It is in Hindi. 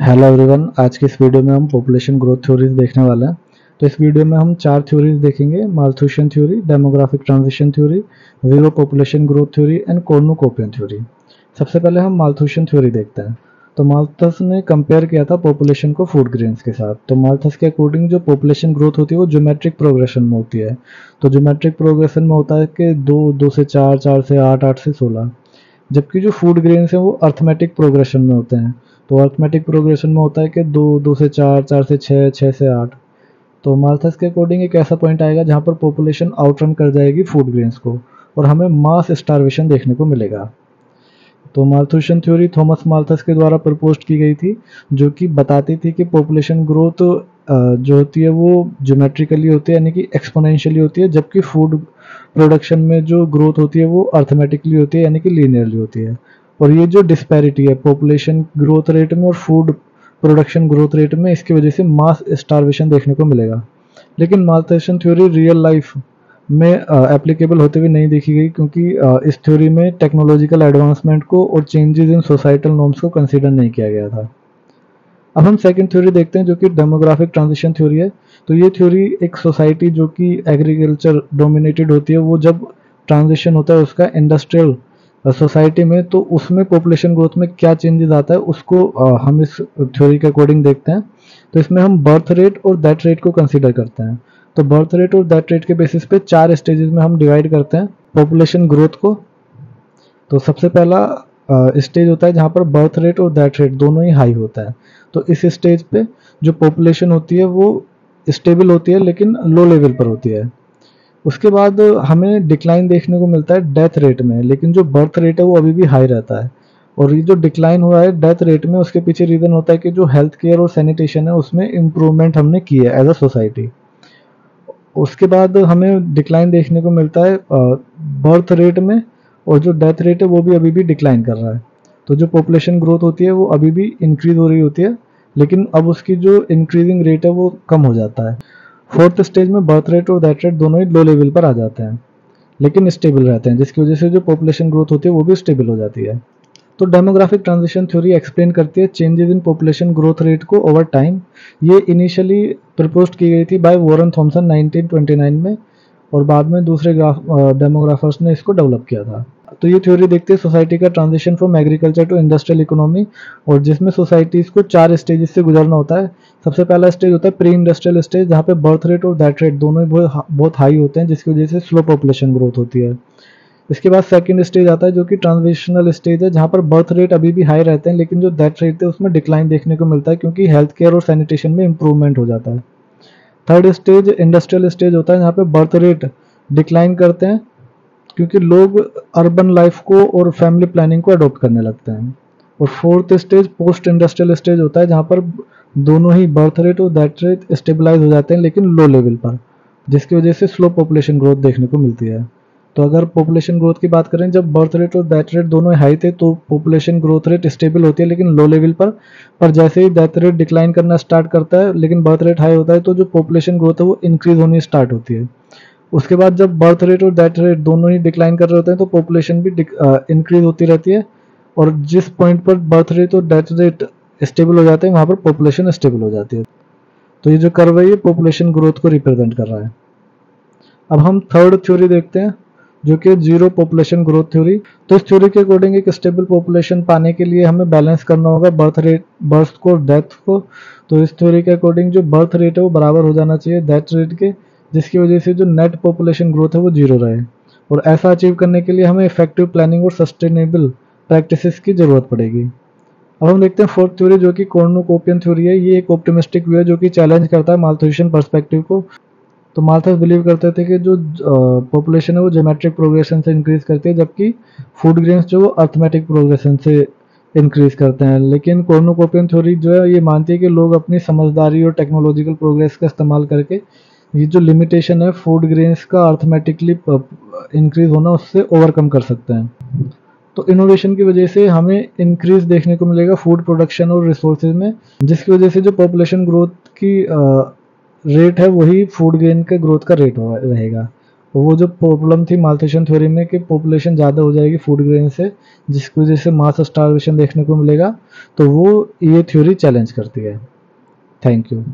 हेलो एवरीवन, आज की इस वीडियो में हम पॉपुलेशन ग्रोथ थ्योरीज देखने वाले हैं। तो इस वीडियो में हम 4 थ्योरीज देखेंगे: Malthusian theory, demographic transition theory, zero population growth theory and cornucopian theory. सबसे पहले हम माल्थुसियन थ्योरी देखते हैं। तो माल्थस ने कंपेयर किया था पॉपुलेशन को फूड ग्रेन्स के साथ। तो माल्थस के अकॉर्डिंग जो पॉपुलेशन ग्रोथ होती है वो ज्योमेट्रिक प्रोग्रेशन में होती है। तो ज्योमेट्रिक प्रोग्रेशन में होता है कि 2 से 4, 4 से 8, 8 से 16, जबकि जो फूड ग्रेन्स हैं वो अर्थमेटिक प्रोग्रेशन में होते हैं। तो अर्थमेटिक प्रोग्रेशन में होता है कि 2 से 4, 4 से 6, 6 से 8। तो माल्थस के अकॉर्डिंग एक ऐसा पॉइंट आएगा जहाँ पर पॉपुलेशन आउटरन कर जाएगी फूड ग्रेन्स को और हमें मास स्टारवेशन देखने को मिलेगा। तो माल्थुसियन थ्योरी थॉमस माल्थस के द्वारा प्रपोज्ड की गई थी, जो कि बताती थी कि पॉपुलेशन ग्रोथ जो होती है वो ज्योमेट्रिकली होती है, यानी कि एक्सपोनेंशियली होती है, जबकि फूड प्रोडक्शन में जो ग्रोथ होती है वो अर्थमेटिकली होती है, यानी कि लीनियरली होती है। और ये जो डिस्पैरिटी है पॉपुलेशन ग्रोथ रेट में और फूड प्रोडक्शन ग्रोथ रेट में, इसकी वजह से मास स्टारवेशन देखने को मिलेगा। लेकिन माल्थुसियन थ्योरी रियल लाइफ में एप्लीकेबल होते हुए नहीं देखी गई, क्योंकि इस थ्योरी में टेक्नोलॉजिकल एडवांसमेंट को और चेंजेस इन सोसाइटल नॉर्म्स को कंसीडर नहीं किया गया था। अब हम सेकंड थ्योरी देखते हैं, जो कि डेमोग्राफिक ट्रांजिशन थ्योरी है। तो ये थ्योरी एक सोसाइटी जो कि एग्रीकल्चर डोमिनेटेड होती है, वो जब ट्रांजिशन होता है उसका इंडस्ट्रियल सोसाइटी में, तो उसमें पॉपुलेशन ग्रोथ में क्या चेंजेस आता है उसको हम इस थ्योरी के अकॉर्डिंग देखते हैं। तो इसमें हम बर्थ रेट और डेथ रेट को कंसीडर करते हैं। तो बर्थ रेट और डेथ रेट के बेसिस पे 4 स्टेजेस में हम डिवाइड करते हैं पॉपुलेशन ग्रोथ को। तो सबसे पहला स्टेज होता है जहाँ पर बर्थ रेट और डेथ रेट दोनों ही हाई होता है। तो इस स्टेज पे जो पॉपुलेशन होती है वो स्टेबल होती है, लेकिन लो लेवल पर होती है। उसके बाद हमें डिक्लाइन देखने को मिलता है डेथ रेट में, लेकिन जो बर्थ रेट है वो अभी भी हाई रहता है। और ये जो डिक्लाइन हुआ है डेथ रेट में, उसके पीछे रीज़न होता है कि जो हेल्थ केयर और सैनिटेशन है उसमें इम्प्रूवमेंट हमने की है एज अ सोसाइटी। उसके बाद हमें डिक्लाइन देखने को मिलता है बर्थ रेट में, और जो डेथ रेट है वो भी अभी भी डिक्लाइन कर रहा है। तो जो पॉपुलेशन ग्रोथ होती है वो अभी भी इंक्रीज हो रही होती है, लेकिन अब उसकी जो इंक्रीजिंग रेट है वो कम हो जाता है। फोर्थ स्टेज में बर्थ रेट और डेथ रेट दोनों ही लो लेवल पर आ जाते हैं, लेकिन स्टेबल रहते हैं, जिसकी वजह से जो पॉपुलेशन ग्रोथ होती है वो भी स्टेबल हो जाती है। तो डेमोग्राफिक ट्रांजिशन थ्योरी एक्सप्लेन करती है changes in population growth rate को ओवर टाइम। ये इनिशियली प्रपोज की गई थी बाय वॉरेन थॉमसन 1929 में, और बाद में दूसरे डेमोग्राफर्स ने इसको डेवलप किया था। तो ये थ्योरी देखती है सोसाइटी का transition from agriculture to industrial economy, और जिसमें सोसाइटीज को 4 स्टेजेस से गुजरना होता है। सबसे पहला स्टेज होता है प्री इंडस्ट्रियल स्टेज, जहाँ पे बर्थ रेट और डेथ रेट दोनों ही बहुत हाई होते हैं, जिसकी वजह से स्लो पॉपुलेशन ग्रोथ होती है। इसके बाद सेकंड स्टेज आता है जो कि ट्रांजिशनल स्टेज है, जहाँ पर बर्थ रेट अभी भी हाई रहते हैं, लेकिन जो डेथ रेट है उसमें डिक्लाइन देखने को मिलता है, क्योंकि हेल्थ केयर और सैनिटेशन में इंप्रूवमेंट हो जाता है। थर्ड स्टेज इंडस्ट्रियल स्टेज होता है, जहाँ पे बर्थ रेट डिक्लाइन करते हैं, क्योंकि लोग अर्बन लाइफ को और फैमिली प्लानिंग को अडॉप्ट करने लगते हैं। और fourth stage post industrial stage होता है, जहाँ पर दोनों ही बर्थ रेट और डेथ रेट स्टेबलाइज हो जाते हैं, लेकिन लो लेवल पर, जिसकी वजह से स्लो पॉपुलेशन ग्रोथ देखने को मिलती है। तो अगर पॉपुलेशन ग्रोथ की बात करें, जब बर्थ रेट और डेथ रेट दोनों हाई थे तो पॉपुलेशन ग्रोथ रेट स्टेबल होती है, लेकिन लो लेवल पर जैसे ही डेथ रेट डिक्लाइन करना स्टार्ट करता है लेकिन बर्थ रेट हाई होता है, तो जो पॉपुलेशन ग्रोथ है वो इंक्रीज होनी स्टार्ट होती है। उसके बाद जब बर्थ रेट और डेथ रेट दोनों ही डिक्लाइन कर रहे होते हैं तो पॉपुलेशन भी इंक्रीज होती रहती है, और जिस पॉइंट पर बर्थ रेट और डेथ रेट स्टेबल हो जाते हैं वहाँ पर पॉपुलेशन स्टेबल हो जाती है। तो ये जो कर्व है ये पॉपुलेशन ग्रोथ को रिप्रेजेंट कर रहा है। अब हम थर्ड थ्योरी देखते हैं, जो कि जीरो पॉपुलेशन ग्रोथ थ्योरी। तो इस थ्योरी के अकॉर्डिंग एक स्टेबल पॉपुलेशन पाने के लिए हमें बैलेंस करना होगा बर्थ को और डेथ को। तो इस थ्योरी के अकॉर्डिंग जो बर्थ रेट है वो बराबर हो जाना चाहिए डेथ रेट के, जिसकी वजह से जो नेट पॉपुलेशन ग्रोथ है वो जीरो रहे। और ऐसा अचीव करने के लिए हमें इफेक्टिव प्लानिंग और सस्टेनेबल प्रैक्टिसेस की जरूरत पड़ेगी। अब हम देखते हैं फोर्थ थ्योरी, जो कि कॉर्नुकोपियन थ्योरी है। ये एक ऑप्टिमिस्टिक व्यू है जो कि चैलेंज करता है माल्थुसियन पर्सपेक्टिव को। तो माल्थस बिलीव करते थे कि जो पॉपुलेशन है वो ज्योमेट्रिक प्रोग्रेशन से इंक्रीज करती है, जबकि फूड ग्रेन्स जो वो अर्थमेटिक प्रोग्रेशन से इंक्रीज करते हैं। लेकिन कॉर्नुकोपियन थ्योरी जो है ये मानती है कि लोग अपनी समझदारी और टेक्नोलॉजिकल प्रोग्रेस का इस्तेमाल करके ये जो लिमिटेशन है फूड ग्रेन्स का अर्थमेटिकली इंक्रीज होना, उससे ओवरकम कर सकते हैं। तो इनोवेशन की वजह से हमें इंक्रीज देखने को मिलेगा फूड प्रोडक्शन और रिसोर्सेज में, जिसकी वजह से जो पॉपुलेशन ग्रोथ की रेट है वही फूड ग्रेन के ग्रोथ का रेट रहेगा। वो जो प्रॉब्लम थी माल्थुसियन थ्योरी में कि पॉपुलेशन ज़्यादा हो जाएगी फूड ग्रेन से, जिसकी वजह से मास स्टार्वेशन देखने को मिलेगा, तो वो ये थ्योरी चैलेंज करती है। Thank you.